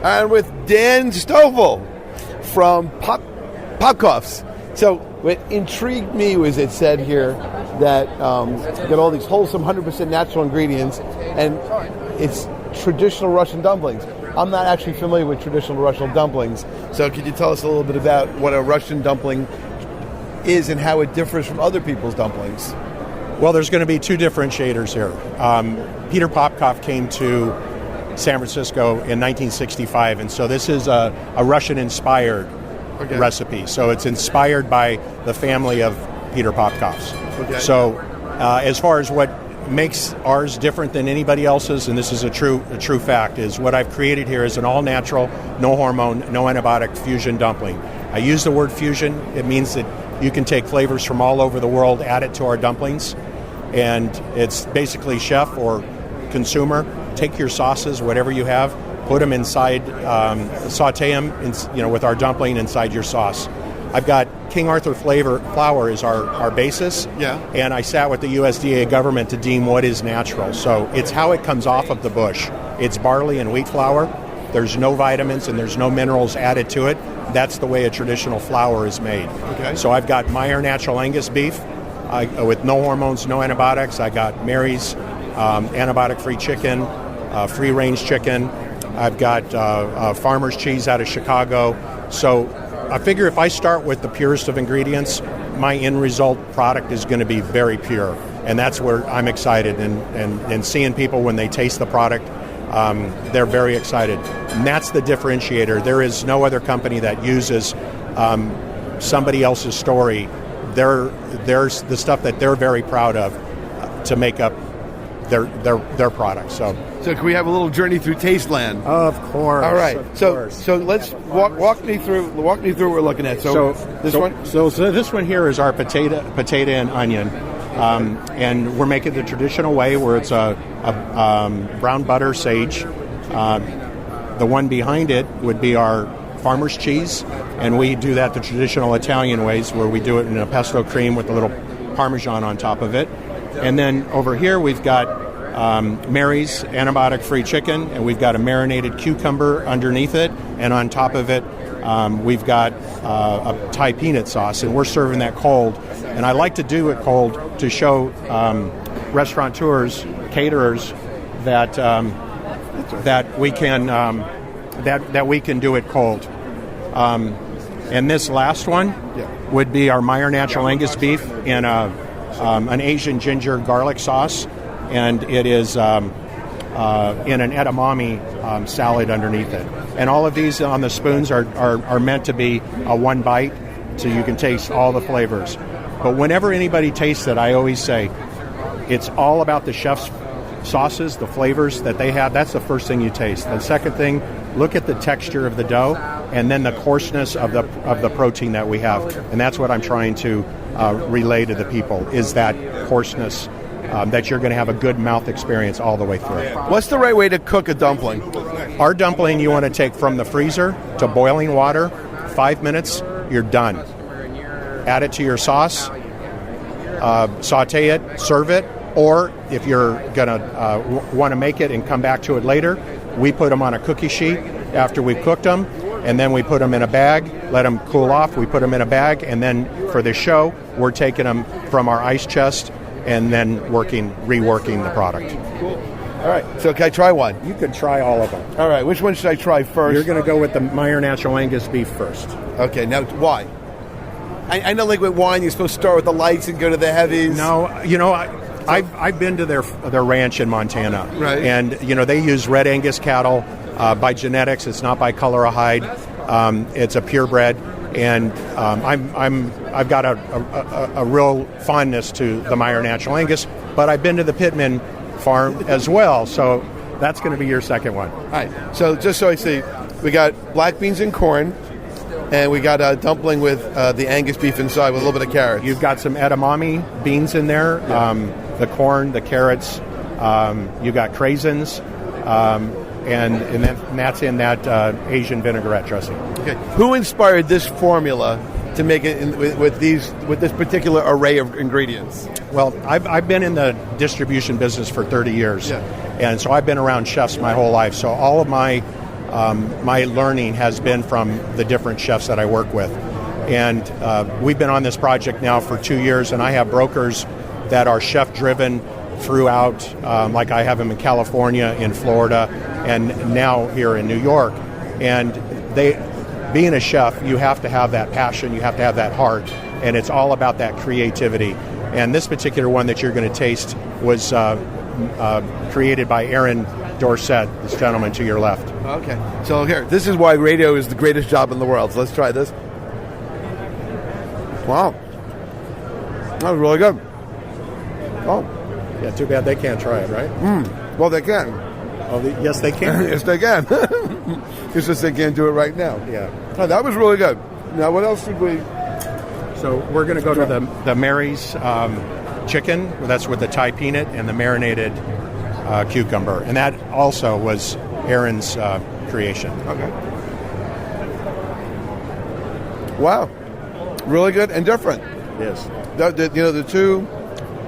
and with Dan Stovall from Popkoffs. So what intrigued me was it said here that you got all these wholesome, 100% natural ingredients, and it's traditional Russian dumplings. I'm not actually familiar with traditional Russian dumplings, so could you tell us a little bit about what a Russian dumpling is and how it differs from other people's dumplings? Well, there's going to be two differentiators here. Peter Popkoff came to San Francisco in 1965, and so this is a Russian-inspired recipe. So it's inspired by the family of Peter Popkoffs. Okay. So as far as what makes ours different than anybody else's, and this is a true fact, is what I've created here is an all-natural, no-hormone, no-antibiotic fusion dumpling. I use the word fusion. It means that you can take flavors from all over the world, add it to our dumplings, and it's basically chef or consumer. Take your sauces, whatever you have, put them inside, saute them, with our dumpling inside your sauce. I've got King Arthur flour is our basis, and I sat with the USDA government to deem what is natural. So it's how it comes off of the bush. It's barley and wheat flour. There's no vitamins and there's no minerals added to it. That's the way a traditional flour is made. Okay. So I've got Meyer Natural Angus Beef with no hormones, no antibiotics. I got Mary's antibiotic-free chicken, free-range chicken. I've got farmer's cheese out of Chicago. So I figure if I start with the purest of ingredients, my end result product is going to be very pure. And that's where I'm excited. And seeing people when they taste the product, they're very excited. And that's the differentiator. There is no other company that uses somebody else's story. There's the stuff that they're very proud of to make up their product. So can we have a little journey through Tasteland? Of course. All right. So let's walk me through what we're looking at. So this one here is our potato and onion, and we're making the traditional way where it's a brown butter sage. The one behind it would be our farmer's cheese, and we do that the traditional Italian ways where we do it in a pesto cream with a little Parmesan on top of it. And then over here we've got Mary's antibiotic-free chicken, and we've got a marinated cucumber underneath it, and on top of it we've got a Thai peanut sauce, and we're serving that cold. And I like to do it cold to show restaurateurs, caterers that we can that we can do it cold. And this last one would be our Meyer Natural Angus Beef in an Asian ginger garlic sauce, and it is in an edamame salad underneath it. And all of these on the spoons are meant to be a one bite, so you can taste all the flavors. But whenever anybody tastes it, I always say, it's all about the chef's sauces, the flavors that they have. That's the first thing you taste. The second thing, look at the texture of the dough, and then the coarseness of the protein that we have. And that's what I'm trying to relay to the people, is that coarseness, that you're going to have a good mouth experience all the way through. What's the right way to cook a dumpling? Our dumpling you want to take from the freezer to boiling water, 5 minutes, you're done. Add it to your sauce, saute it, serve it, or if you're going to want to make it and come back to it later, we put them on a cookie sheet after we've cooked them, and then we put them in a bag, let them cool off, we put them in a bag, and then for the show, we're taking them from our ice chest and then reworking the product. Cool. All right, so can I try one? You can try all of them. All right, which one should I try first? You're going to go with the Meyer Natural Angus Beef first. Okay, now why? I know, like with wine, you're supposed to start with the lights and go to the heavies. No, I've been to their ranch in Montana, right? And they use red Angus cattle by genetics. It's not by color of hide. It's a purebred, and I've got a real fondness to the Meyer Natural Angus. But I've been to the Pittman farm as well, so that's going to be your second one. All right. So just so I see, we got black beans and corn. And we got a dumpling with the Angus beef inside with a little bit of carrots. You've got some edamame beans in there, the corn, the carrots. You've got craisins, and that's in that Asian vinaigrette dressing. Okay. Who inspired this formula to make it with this particular array of ingredients? Well, I've been in the distribution business for 30 years, and so I've been around chefs my whole life. So all of my my learning has been from the different chefs that I work with. And we've been on this project now for 2 years, and I have brokers that are chef-driven throughout, like I have them in California, in Florida, and now here in New York. And being a chef, you have to have that passion, you have to have that heart, and it's all about that creativity. And this particular one that you're going to taste was created by Aaron Dorset, this gentleman to your left. Okay. So here, this is why radio is the greatest job in the world. So let's try this. Wow. That was really good. Oh. Yeah, too bad they can't try it, right? Well, they can. Oh, yes, they can. Yes, they can. It's just they can't do it right now. Yeah. Oh, that was really good. Now, what else did we... So we're going to go to the Mary's chicken. That's with the Thai peanut and the marinated cucumber. And that also was Aaron's creation. Okay. Wow. Really good and different. Yes. The two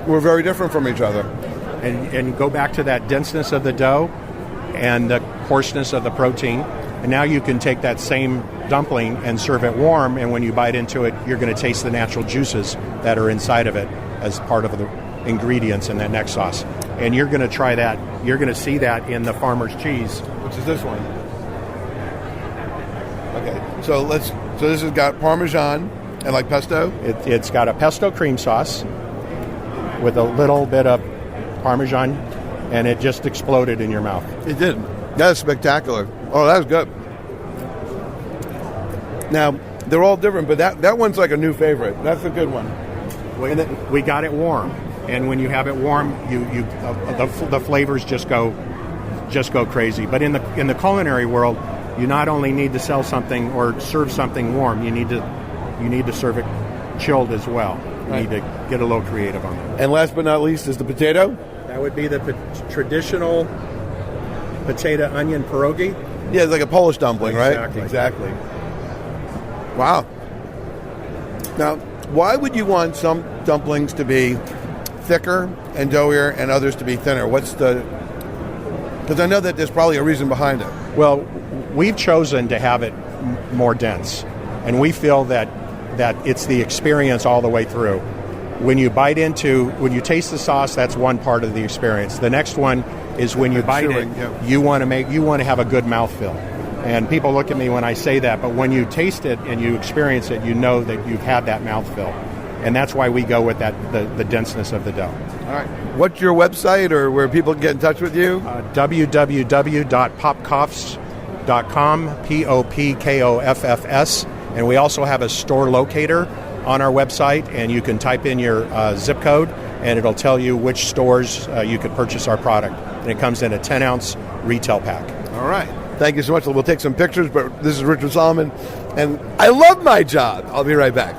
were very different from each other. And go back to that denseness of the dough and the coarseness of the protein. And now you can take that same dumpling and serve it warm, and when you bite into it, you're going to taste the natural juices that are inside of it as part of the ingredients in that neck sauce. And you're going to try that. You're going to see that in the farmer's cheese. Which is this one. Okay, so this has got Parmesan and like pesto? It's got a pesto cream sauce with a little bit of Parmesan, and it just exploded in your mouth. It did. That is spectacular. Oh, that was good. Now, they're all different, but that one's like a new favorite. That's a good one. We got it warm, and when you have it warm, the flavors just go crazy. But in the culinary world, you not only need to sell something or serve something warm, you need to serve it chilled as well. You need to get a little creative on it. And last but not least is the potato. That would be the traditional potato onion pierogi. Yeah, it's like a Polish dumpling, right? Exactly. Wow. Now, why would you want some dumplings to be thicker and doughier and others to be thinner? Because I know that there's probably a reason behind it. Well, we've chosen to have it more dense, and we feel that it's the experience all the way through. When you taste the sauce, that's one part of the experience. The next one is when you bite it, you want to have a good mouthfeel. And people look at me when I say that, but when you taste it and you experience it, you know that you've had that mouthfeel. And that's why we go with that the denseness of the dough. All right. What's your website or where people can get in touch with you? www.popkoffs.com, Popkoffs. And we also have a store locator on our website, and you can type in your zip code, and it'll tell you which stores you could purchase our product. And it comes in a 10-ounce retail pack. All right. Thank you so much. We'll take some pictures, but this is Richard Solomon, and I love my job. I'll be right back.